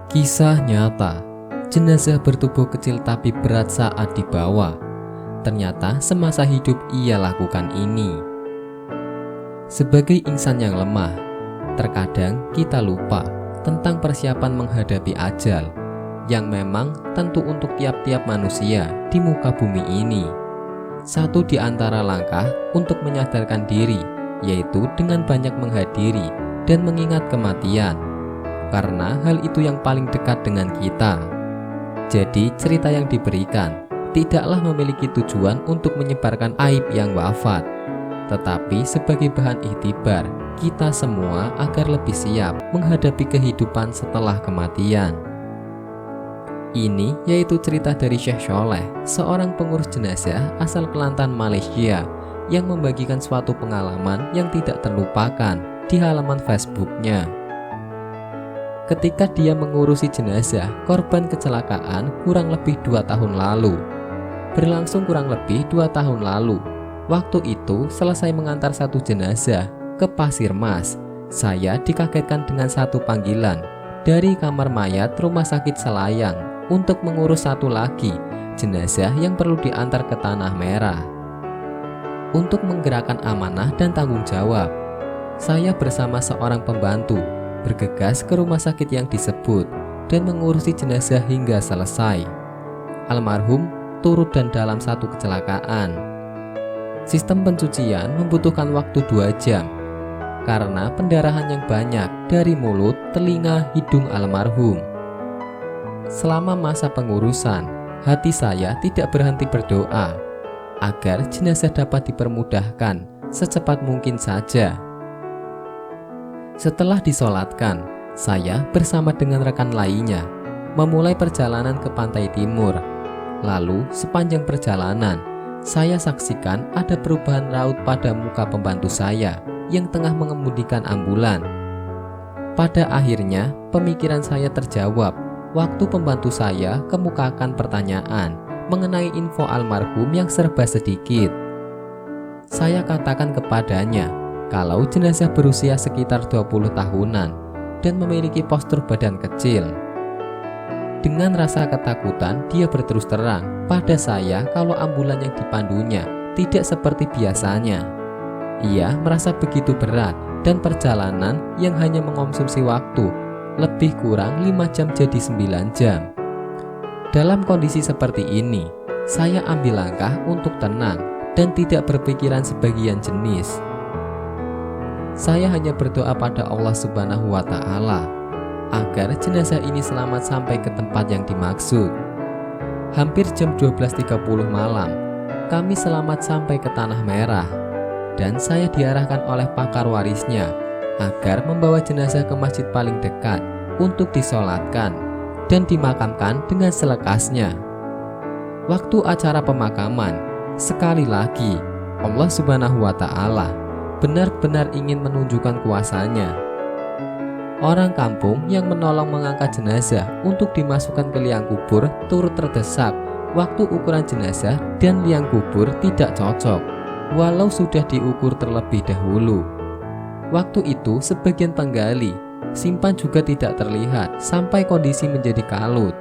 Kisah nyata, jenazah bertubuh kecil tapi berat saat dibawa. Ternyata semasa hidup ia lakukan ini. Sebagai insan yang lemah, terkadang kita lupa tentang persiapan menghadapi ajal yang memang tentu untuk tiap-tiap manusia di muka bumi ini. Satu di antara langkah untuk menyadarkan diri yaitu dengan banyak menghadiri dan mengingat kematian, karena hal itu yang paling dekat dengan kita. Jadi cerita yang diberikan tidaklah memiliki tujuan untuk menyebarkan aib yang wafat, tetapi sebagai bahan iktibar kita semua agar lebih siap menghadapi kehidupan setelah kematian. Ini yaitu cerita dari Syekh Sholeh, seorang pengurus jenazah asal Kelantan, Malaysia, yang membagikan suatu pengalaman yang tidak terlupakan di halaman Facebooknya. Ketika dia mengurusi jenazah korban kecelakaan kurang lebih 2 tahun lalu. Berlangsung kurang lebih 2 tahun lalu. Waktu itu selesai mengantar satu jenazah ke Pasir Mas, saya dikagetkan dengan satu panggilan dari kamar mayat Rumah Sakit Selayang untuk mengurus satu lagi jenazah yang perlu diantar ke Tanah Merah. Untuk menggerakkan amanah dan tanggung jawab, saya bersama seorang pembantu bergegas ke rumah sakit yang disebut dan mengurusi jenazah hingga selesai. Almarhum turut dan dalam satu kecelakaan. Sistem pencucian membutuhkan waktu 2 jam karena pendarahan yang banyak dari mulut, telinga, hidung almarhum. Selama masa pengurusan, hati saya tidak berhenti berdoa agar jenazah dapat dipermudahkan secepat mungkin saja. Setelah disolatkan, saya bersama dengan rekan lainnya memulai perjalanan ke pantai timur. Lalu sepanjang perjalanan, saya saksikan ada perubahan raut pada muka pembantu saya yang tengah mengemudikan ambulan. Pada akhirnya, pemikiran saya terjawab waktu pembantu saya kemukakan pertanyaan mengenai info almarhum yang serba sedikit. Saya katakan kepadanya kalau jenazah berusia sekitar 20 tahunan dan memiliki postur badan kecil. Dengan rasa ketakutan, dia berterus terang pada saya kalau ambulan yang dipandunya tidak seperti biasanya. Ia merasa begitu berat dan perjalanan yang hanya mengonsumsi waktu lebih kurang 5 jam jadi 9 jam. Dalam kondisi seperti ini, saya ambil langkah untuk tenang dan tidak berpikiran sebagian jenis. Saya hanya berdoa pada Allah Subhanahu wa Ta'ala agar jenazah ini selamat sampai ke tempat yang dimaksud. Hampir jam 12.30 malam, kami selamat sampai ke Tanah Merah, dan saya diarahkan oleh pakar warisnya agar membawa jenazah ke masjid paling dekat untuk disolatkan dan dimakamkan dengan selekasnya. Waktu acara pemakaman, sekali lagi Allah Subhanahu wa Ta'ala benar-benar ingin menunjukkan kuasanya. Orang kampung yang menolong mengangkat jenazah untuk dimasukkan ke liang kubur turut terdesak waktu ukuran jenazah dan liang kubur tidak cocok, walau sudah diukur terlebih dahulu. Waktu itu sebagian penggali simpan juga tidak terlihat sampai kondisi menjadi kalut.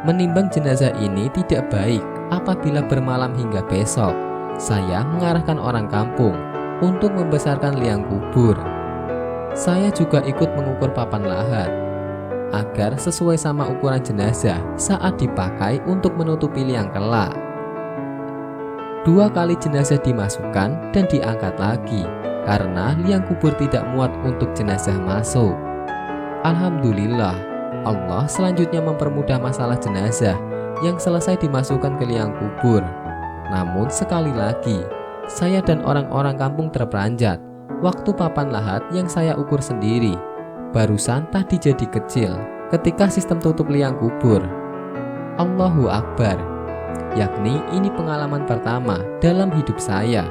Menimbang jenazah ini tidak baik apabila bermalam hingga besok. Saya mengarahkan orang kampung untuk membesarkan liang kubur. Saya juga ikut mengukur papan lahat agar sesuai sama ukuran jenazah saat dipakai untuk menutupi liang kelak. 2 kali jenazah dimasukkan dan diangkat lagi karena liang kubur tidak muat untuk jenazah masuk. Alhamdulillah, Allah selanjutnya mempermudah masalah jenazah yang selesai dimasukkan ke liang kubur. Namun sekali lagi, saya dan orang-orang kampung terperanjat waktu papan lahat yang saya ukur sendiri barusan tadi jadi kecil ketika sistem tutup liang kubur. Allahu Akbar, yakni ini pengalaman pertama dalam hidup saya.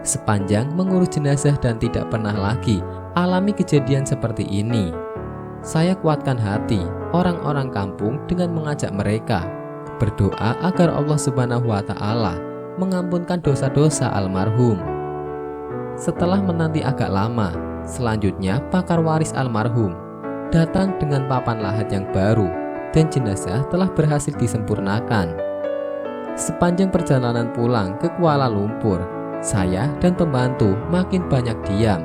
Sepanjang mengurus jenazah dan tidak pernah lagi alami kejadian seperti ini. Saya kuatkan hati orang-orang kampung dengan mengajak mereka berdoa agar Allah Subhanahu wa Ta'ala mengampunkan dosa-dosa almarhum. Setelah menanti agak lama, selanjutnya pakar waris almarhum datang dengan papan lahat yang baru dan jenazah telah berhasil disempurnakan. Sepanjang perjalanan pulang ke Kuala Lumpur, saya dan pembantu makin banyak diam.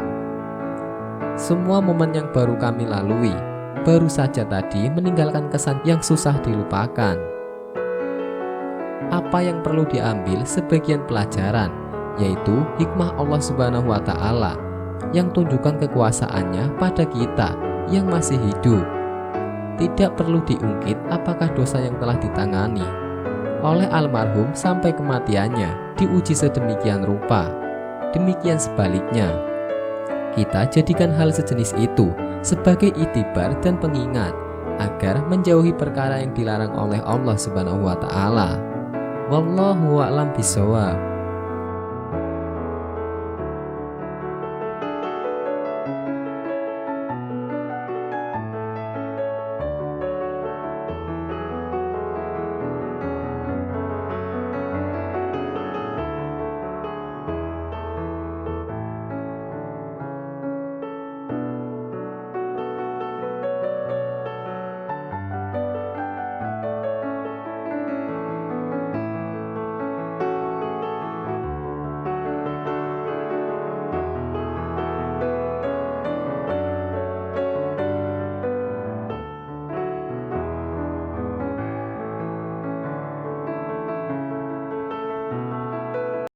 Semua momen yang baru kami lalui baru saja tadi meninggalkan kesan yang susah dilupakan. Apa yang perlu diambil sebagian pelajaran, yaitu hikmah Allah Subhanahu wa Ta'ala yang tunjukkan kekuasaannya pada kita yang masih hidup. Tidak perlu diungkit apakah dosa yang telah ditangani oleh almarhum sampai kematiannya diuji sedemikian rupa. Demikian sebaliknya, kita jadikan hal sejenis itu sebagai itibar dan pengingat agar menjauhi perkara yang dilarang oleh Allah Subhanahu wa Ta'ala. Wallahu a'lam bishawab.